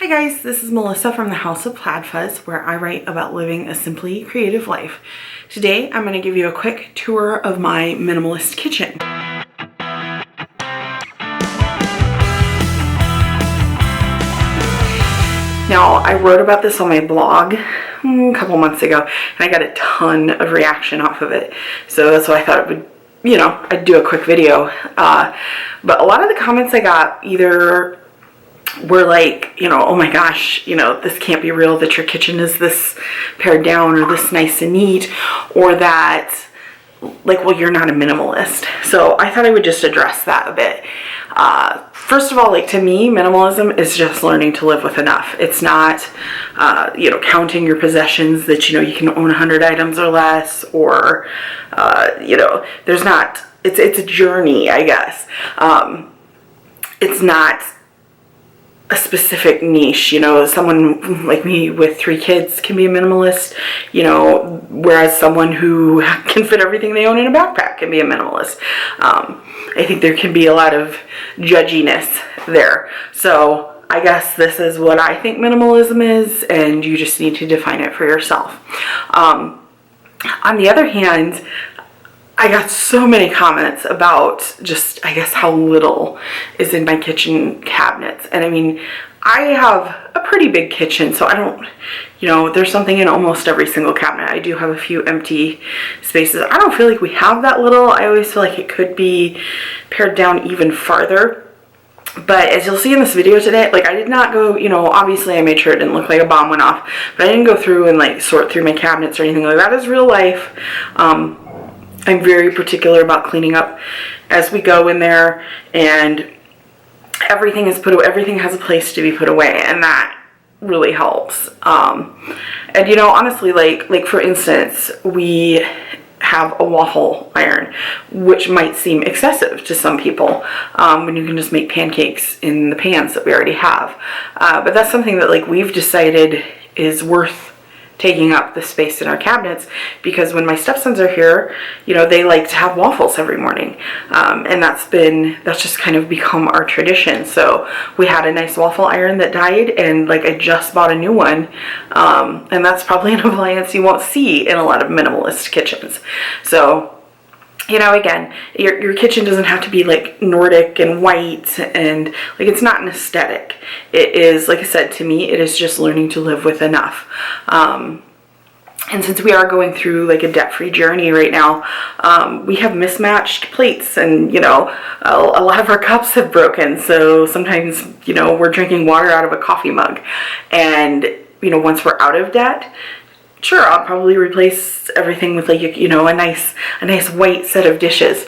Hi guys, this is Melissa from the House of Plaid Fuzz, where I write about living a simply creative life. Today I'm going to give you a quick tour of my minimalist kitchen. Now, I wrote about this on my blog a couple months ago, and I got a ton of reaction off of it. So that's why I thought it would, I'd do a quick video. But a lot of the comments I got either were like, oh my gosh, this can't be real that your kitchen is this pared down or this nice and neat, or that, like, well, you're not a minimalist. So I thought I would just address that a bit. First of all, like, to me, minimalism is just learning to live with enough. It's not, counting your possessions that, you can own 100 items or less, or, there's not, it's a journey, I guess. It's not a specific niche. Someone like me with 3 kids can be a minimalist, whereas someone who can fit everything they own in a backpack can be a minimalist. I think there can be a lot of judginess there. So I guess this is what I think minimalism is, and you just need to define it for yourself. On the other hand, I got so many comments about just, I guess, how little is in my kitchen cabinets. And I mean, I have a pretty big kitchen, so I don't, there's something in almost every single cabinet. I do have a few empty spaces. I don't feel like we have that little. I always feel like it could be pared down even farther. But as you'll see in this video today, like, I did not go, obviously I made sure it didn't look like a bomb went off, but I didn't go through and, like, sort through my cabinets or anything like that. Is real life. I'm very particular about cleaning up as we go in there, and everything has a place to be put away, and that really helps. And honestly, like for instance, we have a waffle iron, which might seem excessive to some people, when you can just make pancakes in the pans that we already have. But that's something that, like, we've decided is worth taking up the space in our cabinets, because when my stepsons are here, they like to have waffles every morning. And that's just kind of become our tradition. So we had a nice waffle iron that died, and, like, I just bought a new one. And that's probably an appliance you won't see in a lot of minimalist kitchens. So, again, your kitchen doesn't have to be, like, Nordic and white, and, like, it's not an aesthetic. It is, like I said, to me, it is just learning to live with enough. And since we are going through, like, a debt-free journey right now, we have mismatched plates, and, a lot of our cups have broken. So sometimes, we're drinking water out of a coffee mug. And, once we're out of debt, sure, I'll probably replace everything with, like, a nice white set of dishes.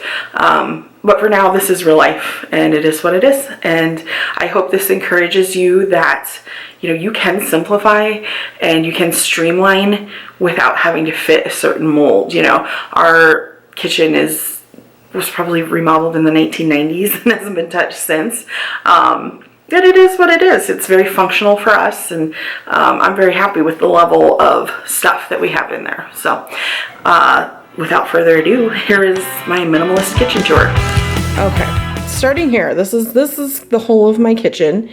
But for now, this is real life, and it is what it is. And I hope this encourages you that, you can simplify and you can streamline without having to fit a certain mold. Our kitchen was probably remodeled in the 1990s and hasn't been touched since. But it is what it is. It's very functional for us, and I'm very happy with the level of stuff that we have in there. So without further ado, here is my minimalist kitchen tour. Okay, starting here, this is the whole of my kitchen.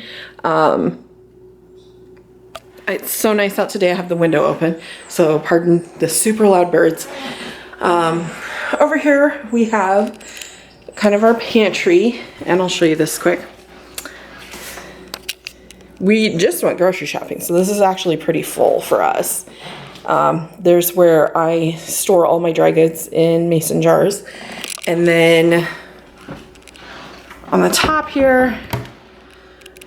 It's so nice out today. I have the window open, so pardon the super loud birds. Over here we have kind of our pantry, and I'll show you this quick. We just went grocery shopping, so this is actually pretty full for us. There's where I store all my dry goods in mason jars. And then on the top here,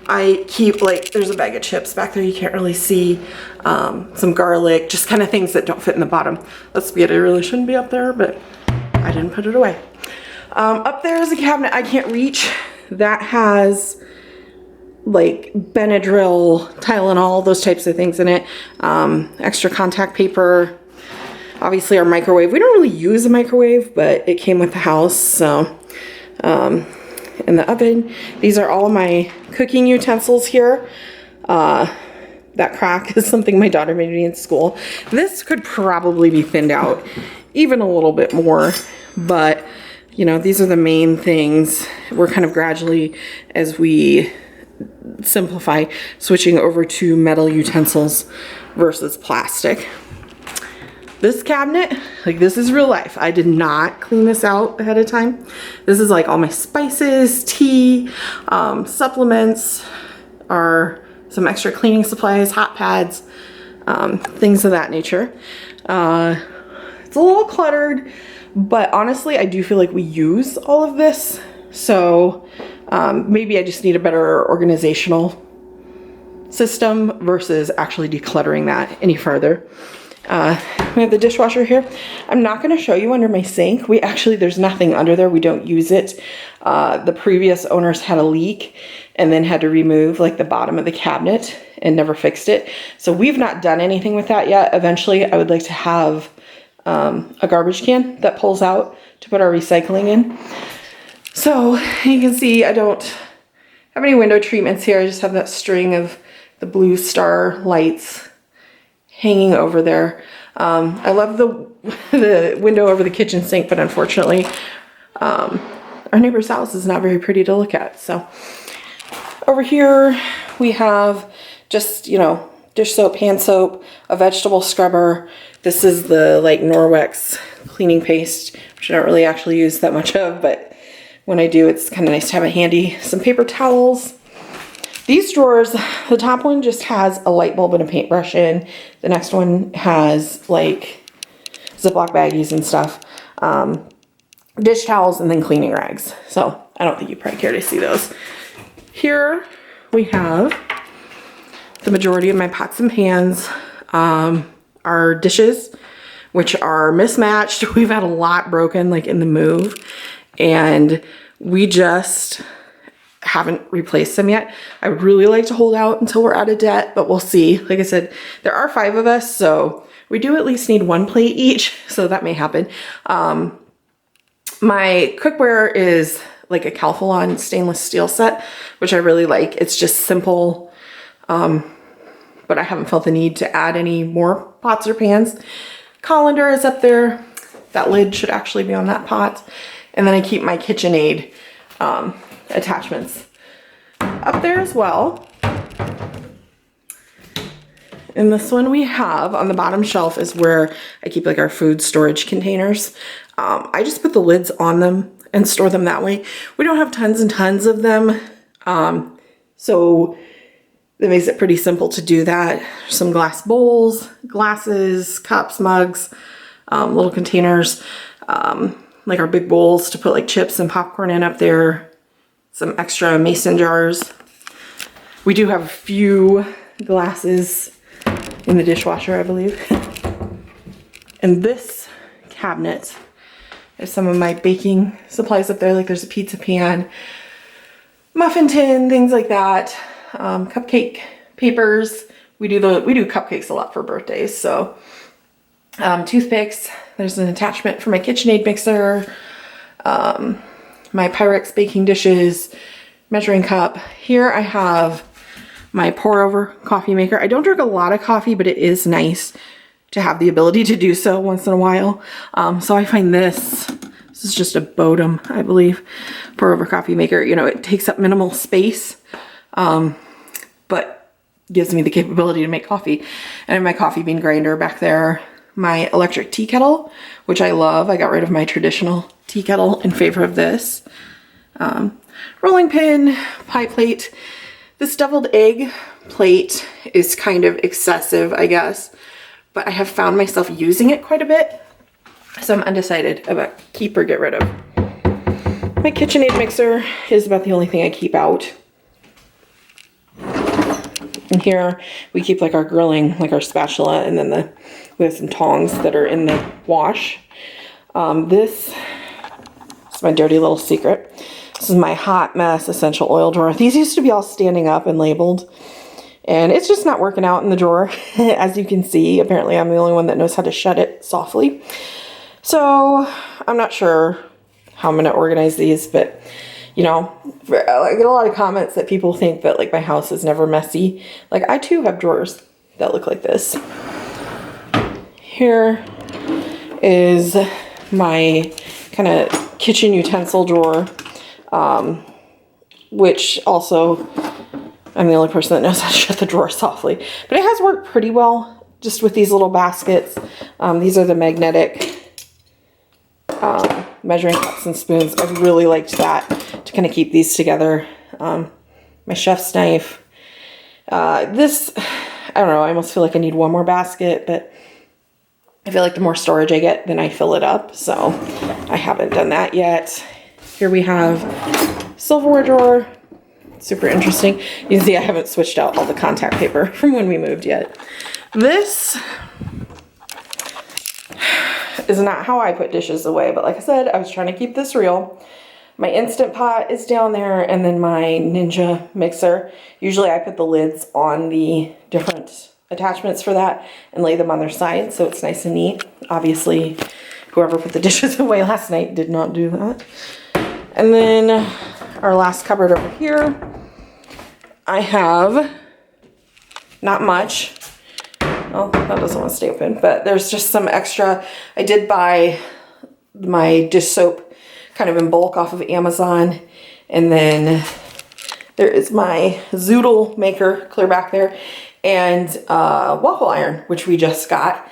I keep, like, there's a bag of chips back there you can't really see, some garlic, just kind of things that don't fit in the bottom. That spaghetti really shouldn't be up there, but I didn't put it away. Up there is a cabinet I can't reach that has, like, Benadryl, Tylenol, those types of things in it. Extra contact paper. Obviously our microwave. We don't really use a microwave, but it came with the house, so. In the oven. These are all of my cooking utensils here. That crack is something my daughter made me in school. This could probably be thinned out even a little bit more, but, these are the main things. We're kind of gradually, as we simplify switching over to metal utensils versus plastic. This cabinet, like this is real life. I did not clean this out ahead of time. This is like all my spices, tea, supplements, or some extra cleaning supplies, hot pads, things of that nature. It's a little cluttered, but honestly, I do feel like we use all of this. So maybe I just need a better organizational system versus actually decluttering that any further. We have the dishwasher here. I'm not going to show you under my sink. There's nothing under there. We don't use it. The previous owners had a leak and then had to remove like the bottom of the cabinet and never fixed it. So we've not done anything with that yet. Eventually I would like to have a garbage can that pulls out to put our recycling in. So you can see I don't have any window treatments here. I just have that string of the blue star lights hanging over there. I love the window over the kitchen sink, but unfortunately, our neighbor's house is not very pretty to look at. So over here we have just, you know, dish soap, hand soap, a vegetable scrubber. This is the like Norwex cleaning paste, which I don't really actually use that much of, but when I do, it's kind of nice to have it handy. Some paper towels. These drawers, the top one just has a light bulb and a paintbrush in. The next one has like Ziploc baggies and stuff. Dish towels and then cleaning rags. So I don't think you probably care to see those. Here we have the majority of my pots and pans. Our dishes, which are mismatched. We've had a lot broken like in the move. And we just haven't replaced them yet. I would really like to hold out until we're out of debt, but we'll see. Like I said, there are 5 of us, so we do at least need 1 plate each, so that may happen. My cookware is like a Calphalon stainless steel set, which I really like. It's just simple, but I haven't felt the need to add any more pots or pans. Colander is up there. That lid should actually be on that pot. And then I keep my KitchenAid attachments up there as well. And this one we have on the bottom shelf is where I keep like our food storage containers. I just put the lids on them and store them that way. We don't have tons and tons of them. So that makes it pretty simple to do that. Some glass bowls, glasses, cups, mugs, little containers, like our big bowls to put like chips and popcorn in up there. Some extra mason jars. We do have a few glasses in the dishwasher, I believe. And this cabinet is some of my baking supplies up there. Like there's a pizza pan, muffin tin, things like that. Cupcake papers. We do cupcakes a lot for birthdays. So toothpicks. There's an attachment for my KitchenAid mixer. My Pyrex baking dishes, measuring cup. Here I have my pour over coffee maker. I don't drink a lot of coffee, but it is nice to have the ability to do so once in a while. So I find this is just a Bodum, I believe, pour over coffee maker. You know, it takes up minimal space, but gives me the capability to make coffee. And I have my coffee bean grinder back there. My electric tea kettle, which I love. I got rid of my traditional tea kettle in favor of this. Rolling pin, pie plate. This deviled egg plate is kind of excessive, I guess, but I have found myself using it quite a bit, so I'm undecided about keep or get rid of. My KitchenAid mixer is about the only thing I keep out. And here we keep like our grilling, like our spatula, and then we have some tongs that are in the wash. This is my dirty little secret. This is my hot mess essential oil drawer. These used to be all standing up and labeled, and it's just not working out in the drawer. As you can see, apparently I'm the only one that knows how to shut it softly. So I'm not sure how I'm gonna organize these, but you know, I get a lot of comments that people think that like my house is never messy. Like I too have drawers that look like this. Here is my kind of kitchen utensil drawer, which also I'm the only person that knows how to shut the drawer softly. But it has worked pretty well just with these little baskets. These are the magnetic measuring cups and spoons. I really liked that to kind of keep these together. My chef's knife. This, I don't know, I almost feel like I need one more basket, but I feel like the more storage I get, then I fill it up. So I haven't done that yet. Here we have silverware drawer. Super interesting. You can see I haven't switched out all the contact paper from when we moved yet. This is not how I put dishes away, but like I said, I was trying to keep this real. My Instant Pot is down there, and then my Ninja mixer. Usually I put the lids on the different attachments for that and lay them on their side so it's nice and neat. Obviously, whoever put the dishes away last night did not do that. And then our last cupboard over here, I have not much. Oh, that doesn't want to stay open, but there's just some extra. I did buy my dish soap kind of in bulk off of Amazon. And then there is my zoodle maker clear back there, and waffle iron, which we just got,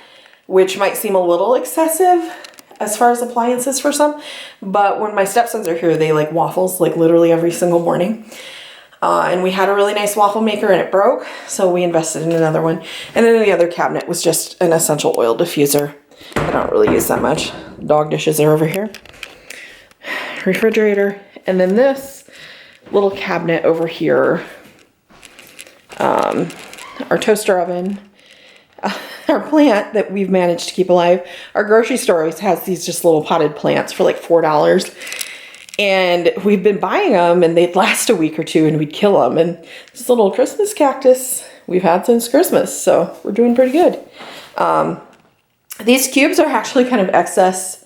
which might seem a little excessive as far as appliances for some, but when my stepsons are here, they like waffles like literally every single morning. And we had a really nice waffle maker and it broke, so we invested in another one. And then the other cabinet was just an essential oil diffuser. I don't really use that much. Dog dishes are over here. Refrigerator. And then this little cabinet over here, our toaster oven, our plant that we've managed to keep alive. Our grocery store always has these just little potted plants for like $4. And we've been buying them and they'd last a week or two and we'd kill them. And this little Christmas cactus we've had since Christmas. So we're doing pretty good. These cubes are actually kind of excess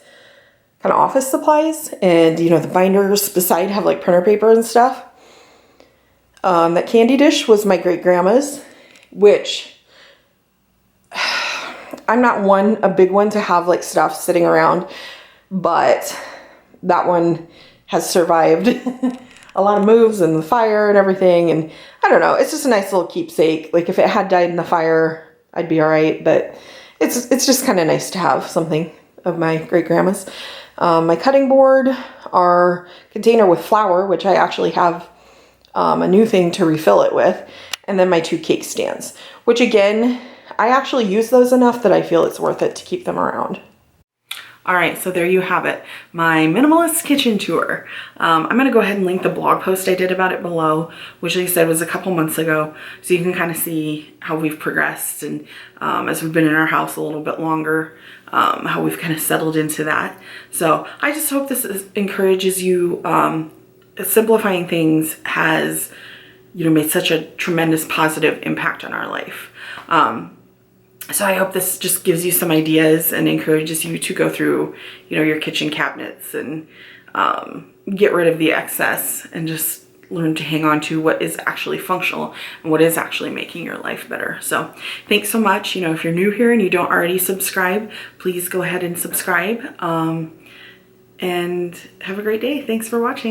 kind of office supplies. And you know, the binders beside have like printer paper and stuff. That candy dish was my great grandma's, which I'm not a big one to have like stuff sitting around, but that one has survived a lot of moves and the fire and everything. And I don't know, it's just a nice little keepsake. Like if it had died in the fire, I'd be all right. But it's just kind of nice to have something of my great grandma's. My cutting board, our container with flour, which I actually have a new thing to refill it with. And then my 2 cake stands, which again, I actually use those enough that I feel it's worth it to keep them around. All right, so there you have it, my minimalist kitchen tour. I'm gonna go ahead and link the blog post I did about it below, which like I said was a couple months ago, so you can kind of see how we've progressed and as we've been in our house a little bit longer, how we've kind of settled into that. So I just hope this encourages you. Simplifying things has, you know, made such a tremendous positive impact on our life. So I hope this just gives you some ideas and encourages you to go through, you know, your kitchen cabinets and get rid of the excess and just learn to hang on to what is actually functional and what is actually making your life better. So thanks so much. You know, if you're new here and you don't already subscribe, please go ahead and subscribe. And have a great day. Thanks for watching.